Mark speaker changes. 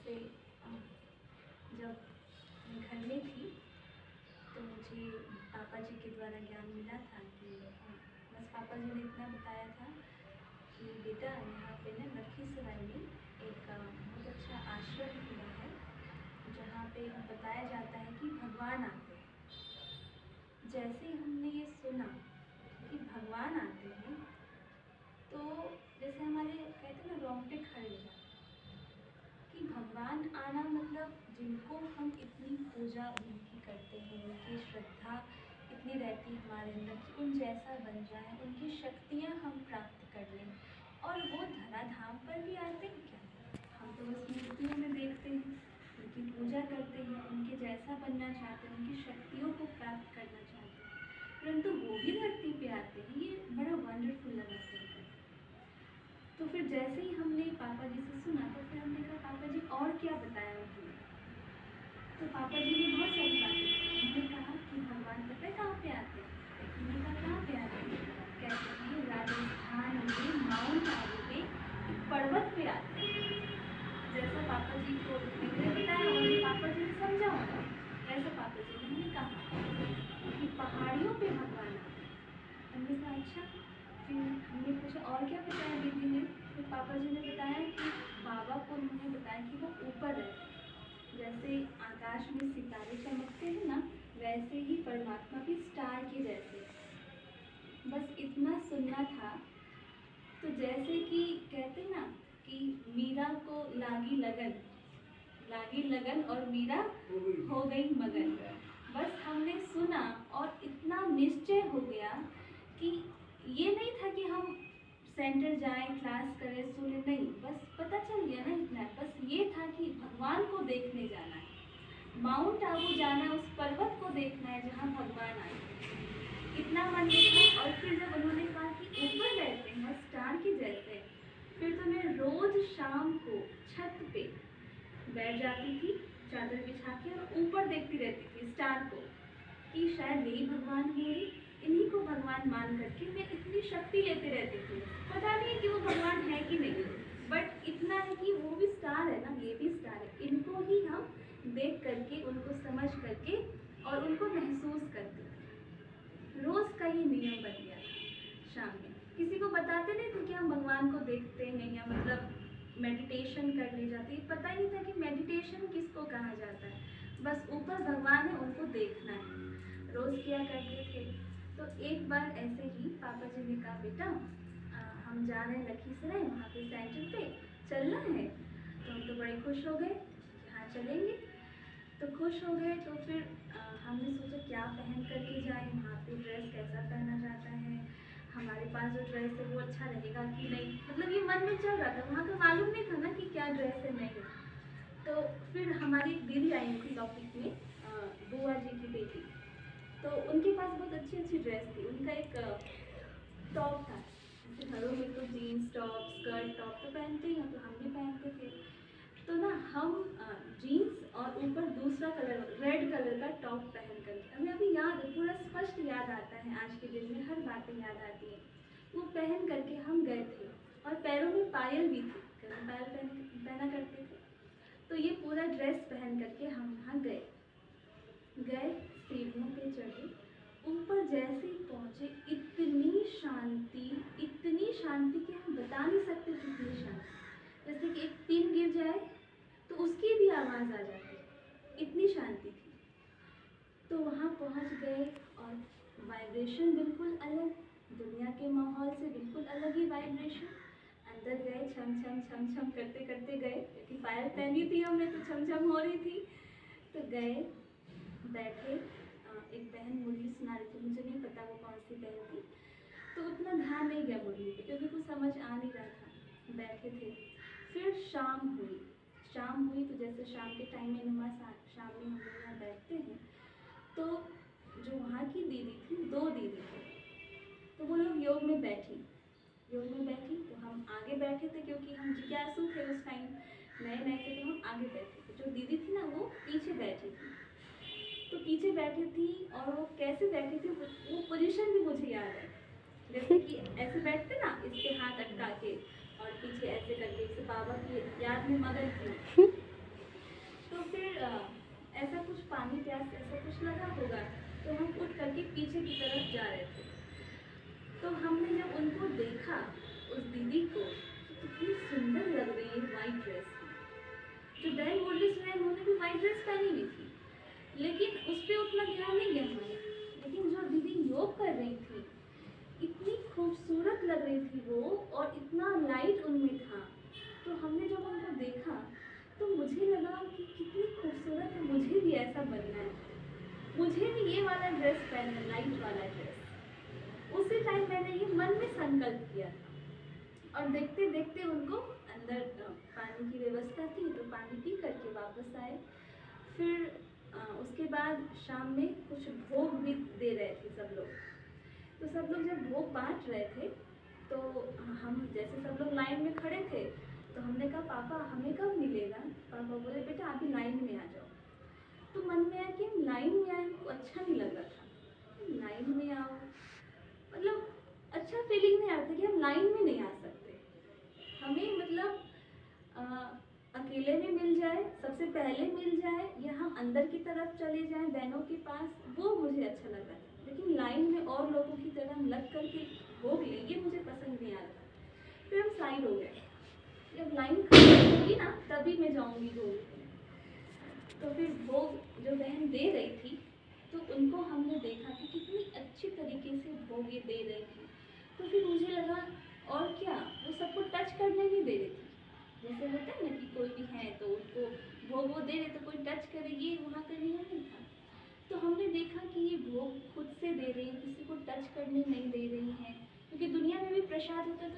Speaker 1: जैसे जब मैं घर में थी तो मुझे पापा जी के द्वारा ज्ञान मिला था कि बस पापा जी ने इतना बताया था कि बेटा यहाँ पे ना लखीसराय में एक बहुत अच्छा आश्रम खुला है जहाँ पे बताया जाता है कि भगवान आते हैं। जैसे ही हमने ये सुना कि भगवान आते हैं तो जैसे हमारे कहते हैं ना रोंगटे खड़े हो जाते हैं कि भगवान आना मतलब जिनको हम इतनी पूजा उनकी करते हैं, उनकी श्रद्धा इतनी रहती है हमारे अंदर कि उन जैसा बन जाए, उनकी शक्तियाँ हम प्राप्त कर लें और वो धराधाम पर भी आते हैं क्या? हम तो बस मूर्तियों में देखते हैं, उनकी पूजा करते हैं, उनके जैसा बनना चाहते हैं, उनकी शक्तियों को प्राप्त करना चाहते हैं, परंतु वो भी धरती पे आते हैं। ये बड़ा वंडरफुल लगा सुनकर। तो फिर जैसे ही हमने पापा जी से सुना तो फिर हमने कहा पापा जी और क्या बताया उन्होंने? तो पापा जी ने बहुत सारी बातें की। उन्होंने कहा कि भगवान पता है कहाँ पे आते हैं? हमने कहा कहाँ पे आते हैं? कहते हैं राजस्थान में माउंट आबू पे एक पर्वत पे आते हैं। जैसा पापा जी को मैंने बताया और पापा जी ने समझा होगा, वैसे पापा जी ने हमें कहा कि पहाड़ियों पे भगवान आते हैं। हमने कहा अच्छा। फिर हमने पूछा और क्या बताया दीदी ने? फिर पापा जी ने बताया कि बाबा को उन्होंने बताया कि वो ऊपर रहते हैं, जैसे आकाश में सितारे चमकते हैं ना, वैसे ही परमात्मा भी स्टार के जैसे। बस इतना सुनना था। तो जैसे कि कहते ना कि मीरा को लागी लगन और मीरा हो गई मगन। बस हमने सुना और इतना निश्चय हो गया कि ये नहीं था कि हम सेंटर जाएं, क्लास करें, सुने, नहीं, बस पता चल गया ना इतना। बस ये था कि भगवान को देखने जाना है, माउंट आबू जाना है, उस पर्वत को देखना है जहाँ भगवान आए। इतना मन में था। और फिर जब उन्होंने कहा कि ऊपर रहते हैं स्टार के जैसे, फिर तो मैं रोज शाम को छत पे बैठ जाती थी चादर बिछा के और ऊपर देखती रहती थी स्टार को कि शायद यही भगवान होंगे। इन्हीं को भगवान मान करके मैं इतनी शक्ति लेते रहती थी। पता नहीं कि वो भगवान है कि नहीं, बट इतना है कि वो भी स्टार है ना, ये भी स्टार है, इनको ही हम देख करके, उनको समझ करके और उनको महसूस करते थे। रोज का ये नियम बन गया था। शाम में किसी को बताते नहीं थे कि हम भगवान को देखते हैं या मतलब मेडिटेशन करने जाते हैं। पता ही नहीं था कि मेडिटेशन किसको कहा जाता है, बस ऊपर भगवान है, उनको देखना है। रोज़ किया करते थे। तो एक बार ऐसे ही पापा जी ने कहा बेटा हम जा रहे हैं लखीसराय, वहाँ पे सेंटर पे चलना है। तो हम तो बड़े खुश हो गए कि हाँ चलेंगे। तो खुश हो गए। तो फिर हमने सोचा क्या पहन करके जाएं, वहाँ पे ड्रेस कैसा पहना जाता है, हमारे पास जो ड्रेस है वो अच्छा रहेगा कि नहीं, मतलब ये मन में चल रहा था। वहाँ का मालूम नहीं था ना कि क्या ड्रेस है नहीं। तो फिर हमारी दीदी आई थी लॉकेट में, बुआ जी की बेटी, तो उनके पास बहुत अच्छी अच्छी ड्रेस थी। उनका एक टॉप था, जैसे घरों में तो जीन्स टॉप, स्कर्ट टॉप तो पहनते ही हैं, तो हम भी पहनते थे। तो ना हम जीन्स और ऊपर दूसरा कलर रेड कलर का टॉप पहन करके, हमें अभी याद है, पूरा स्पष्ट याद आता है, आज के दिन में हर बातें याद आती है। वो पहन करके हम गए थे और पैरों में पायल भी थी, पायल पहना करते थे। तो ये पूरा ड्रेस पहन करके हम वहाँ गए, सीढ़ियों पे चढ़े, ऊपर जैसे ही पहुँचे इतनी शांति कि हम बता नहीं सकते कितनी शांति। जैसे कि एक पिन गिर जाए तो उसकी भी आवाज़ आ जाती, इतनी शांति थी। तो वहाँ पहुँच गए और वाइब्रेशन बिल्कुल अलग, दुनिया के माहौल से बिल्कुल अलग ही वाइब्रेशन। अंदर गए, छम छम छम छम करते करते गए, क्योंकि पायल पहनी थी हमने तो छम छम हो रही थी। तो गए, बैठे, एक बहन मुरली सुना रही थी, मुझे नहीं पता वो कौन सी बहन थी, तो उतना ध्यान नहीं गया मुरली पे क्योंकि कुछ समझ आ नहीं रहा था। बैठे थे। फिर शाम हुई तो जैसे शाम के टाइम में नमाज शाम में हम लोग यहाँ बैठते हैं, तो जो वहाँ की दीदी थी, 2 दीदी थी, तो वो लोग योग में बैठी। तो हम आगे बैठे थे क्योंकि हम जिज्ञासु थे उस टाइम, नए थे, तो हम आगे बैठे थे। जो दीदी थी ना वो पीछे बैठी थी। तो पीछे बैठी थी और वो कैसे बैठी थी, वो पोजीशन भी मुझे याद है। जैसे कि ऐसे बैठते ना, इसके हाथ अटका के और पीछे ऐसे करके, जैसे बाबा की याद में मगन थी। तो हम उठ करके पीछे की तरफ जा रहे थे। तो हमने जब उनको देखा, उस दीदी को, तो कितनी सुंदर लग रही है वाइट ड्रेस में। जो बैल बोल रही थी उन्होंने भी वाइट ड्रेस पहनी हुई थी, लेकिन उस पर उतना ध्यान नहीं गया हमारा। लेकिन जो दीदी योग कर रही थी, इतनी खूबसूरत लग रही थी वो, और इतना लाइट उनमें था। तो हमने जब उनको देखा तो मुझे लगा कि कितनी खूबसूरत है, मुझे भी ऐसा बनना है, मुझे भी ये वाला ड्रेस पहनना है, लाइट वाला ड्रेस। उसी टाइम मैंने ये मन में संकल्प किया था। और देखते देखते उनको अंदर पानी की व्यवस्था थी, तो पानी पी करके वापस आए। फिर उसके बाद शाम में कुछ भोग भी दे रहे थे सब लोग। तो सब लोग जब भोग बांट रहे थे, तो हम जैसे सब लोग लाइन में खड़े थे, तो हमने कहा पापा हमें कब मिलेगा। पापा बोले बेटा अभी लाइन में आ जाओ। तो मन में आया कि हम लाइन में आए, हमको अच्छा नहीं लग रहा था। लाइन में आओ मतलब अच्छा फीलिंग नहीं आ रहा था कि हम लाइन में नहीं आ सकते। हमें मतलब अ, अकेले में मिल जाए, सबसे पहले मिल जाए, या हम अंदर की तरफ चले जाएं बहनों के पास, वो मुझे अच्छा लग रहा था। लेकिन लाइन में और लोगों की तरह लग करके भोग लें, ये मुझे पसंद नहीं आ रहा था। फिर हम साइड हो गए, जब लाइन खत्म होगी ना तभी मैं जाऊंगी भोग। तो फिर भोग जो बहन दे रही थी, तो उनको हमने देखा कि कितनी अच्छी तरीके से भोग ये दे रही थी। तो फिर मुझे लगा और क्या, वो सबको टच करने नहीं दे रही थी। जैसे होता है ना कि कोई भी है तो उसको भोग वो दे रहे तो कोई टच करेगी, वहाँ का नियम नहीं था। तो हमने देखा कि ये भोग खुद से दे रही है, किसी को टच करने नहीं दे रही है। क्योंकि दुनिया में भी प्रसाद होता है तो